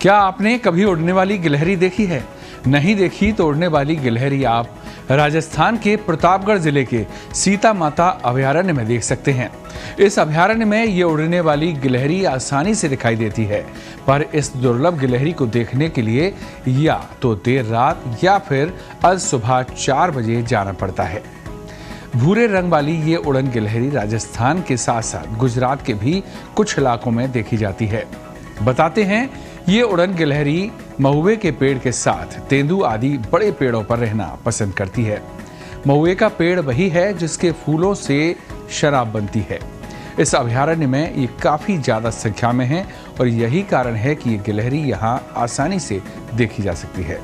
क्या आपने कभी उड़ने वाली गिलहरी देखी है? नहीं देखी तो उड़ने वाली गिलहरी आप राजस्थान के प्रतापगढ़ जिले के सीता माता अभयारण्य में देख सकते हैं। इस अभयारण्य में ये उड़ने वाली गिलहरी आसानी से दिखाई देती है, पर इस दुर्लभ गिलहरी को देखने के लिए या तो देर रात या फिर आज सुबह 4 बजे जाना पड़ता है। भूरे रंग वाली ये उड़न गिलहरी राजस्थान के साथ साथ गुजरात के भी कुछ इलाकों में देखी जाती है। बताते हैं, ये उड़न गिलहरी महुए के पेड़ के साथ तेंदू आदि बड़े पेड़ों पर रहना पसंद करती है। महुए का पेड़ वही है जिसके फूलों से शराब बनती है। इस अभयारण्य में ये काफी ज्यादा संख्या में है और यही कारण है कि ये गिलहरी यहाँ आसानी से देखी जा सकती है।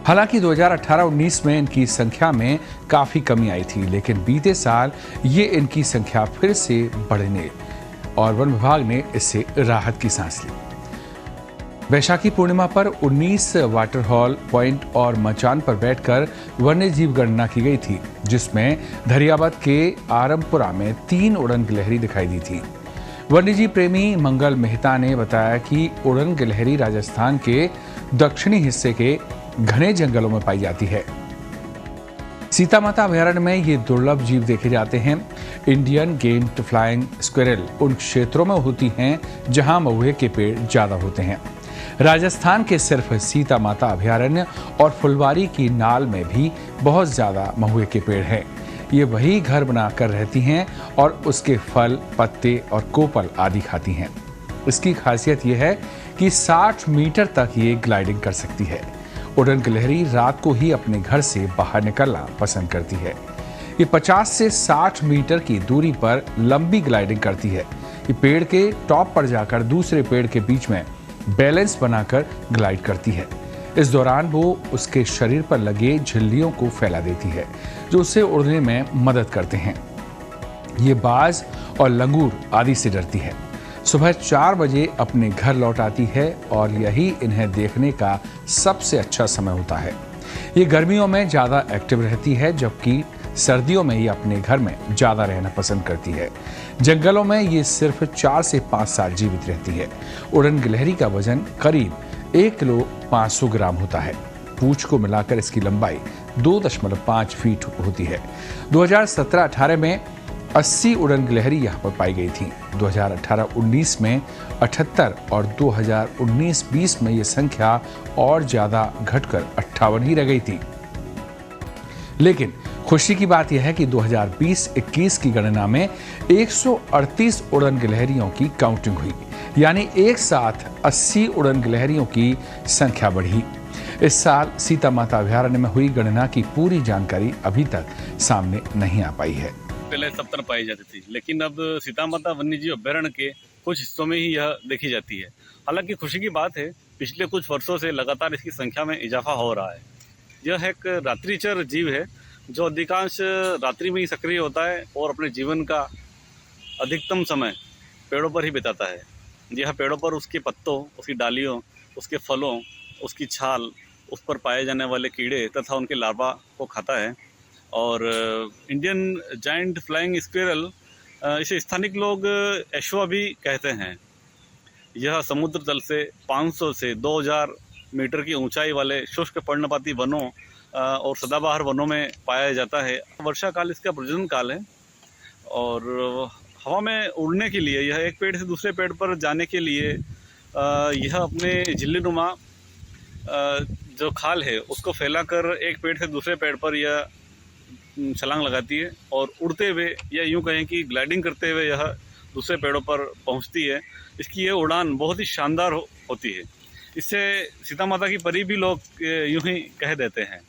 हालांकि 2018-19 में इनकी संख्या में काफी कमी आई थी, लेकिन बीते साल ये इनकी संख्या फिर से बढ़ने और वन विभाग ने इससे राहत की सांस ली। वैशाखी पूर्णिमा पर 19 वाटर हॉल पॉइंट और मचान पर बैठकर वन्य जीव गणना की गई थी, जिसमें धरियावद के आरमपुरा में 3 उड़न गिलहरी दिखाई दी थी। वन्यजीव प्रेमी मंगल मेहता ने बताया कि उड़न गिलहरी राजस्थान के दक्षिणी हिस्से के घने जंगलों में पाई जाती है। सीता माता अभयारण्य में ये दुर्लभ जीव देखे जाते हैं। इंडियन गेम्ड फ्लाइंग स्क्विरल उन क्षेत्रों में होती हैं जहां महुए के पेड़ ज्यादा होते हैं। राजस्थान के सिर्फ सीता माता अभयारण्य और फुलवारी की नाल में भी बहुत ज्यादा महुए के पेड़ हैं। ये वही घर बनाकर रहती हैं और उसके फल, पत्ते और कोपल आदि खाती हैं। इसकी खासियत यह है कि 60 मीटर तक ये ग्लाइडिंग कर सकती है। उड़न गिलहरी रात को ही अपने घर से बाहर निकलना पसंद करती है। ये 50 से 60 मीटर की दूरी पर लंबी ग्लाइडिंग करती है। ये पेड़ के टॉप पर जाकर दूसरे पेड़ के बीच में बैलेंस बनाकर ग्लाइड करती है। इस दौरान वो उसके शरीर पर लगे झिल्लियों को फैला देती है, जो उसे उड़ने में मदद करते हैं। ये बाज और लंगूर आदि से डरती है। सुबह 4 बजे अपने घर लौट आती है और यही इन्हें देखने का सबसे अच्छा समय होता है। ये गर्मियों में ज़्यादा एक्टिव रहती है, जबकि सर्दियों में ये अपने घर में ज़्यादा रहना पसंद करती है। जंगलों में ये सिर्फ 4 से 5 साल जीवित रहती है। उड़न गिलहरी का वजन करीब 1 किलो 500 ग्राम होता है। पूंछ को मिलाकर इसकी लंबाई 2.5 फीट होती है। 2017-18 में 80 उड़न गिलहरी यहाँ पर पाई गई थी। 2018-19 में 78 और 2019-20 में ये संख्या और ज्यादा घटकर 58 ही रह गई थी। लेकिन खुशी की बात यह है कि 2020-21 की गणना में 138 उड़न गिलहरियों की काउंटिंग हुई, यानी एक साथ 80 उड़न गिलहरियों की संख्या बढ़ी। इस साल सीता माता अभयारण्य में हुई गणना की पूरी जानकारी अभी तक सामने नहीं आ पाई है। पहले सब तरफ पाई जाती थी, लेकिन अब सीता माता वन्यजीव अभयारण्य के कुछ हिस्सों में ही यह देखी जाती है। हालांकि खुशी की बात है, पिछले कुछ वर्षों से लगातार इसकी संख्या में इजाफा हो रहा है। यह एक रात्रिचर जीव है जो अधिकांश रात्रि में ही सक्रिय होता है और अपने जीवन का अधिकतम समय पेड़ों पर ही बिताता है। यह पेड़ों पर उसके पत्तों, उसकी डालियों, उसके फलों, उसकी छाल, उस पर पाए जाने वाले कीड़े तथा उनके लार्वा को खाता है। और इंडियन जायंट फ्लाइंग स्क्विरल, इसे स्थानिक लोग एश्वा भी कहते हैं। यह समुद्र तल से 500 से 2000 मीटर की ऊंचाई वाले शुष्क पर्णपाती वनों और सदाबहार वनों में पाया जाता है। वर्षा काल इसका प्रजनन काल है और हवा में उड़ने के लिए, यह एक पेड़ से दूसरे पेड़ पर जाने के लिए यह अपने झिल्लीनुमा जो खाल है उसको फैलाकर एक पेड़ से दूसरे पेड़ पर यह छलांग लगाती है और उड़ते हुए या यूं कहें कि ग्लाइडिंग करते हुए यह दूसरे पेड़ों पर पहुंचती है। इसकी यह उड़ान बहुत ही शानदार होती है। इससे सीता माता की परी भी लोग यूं ही कह देते हैं।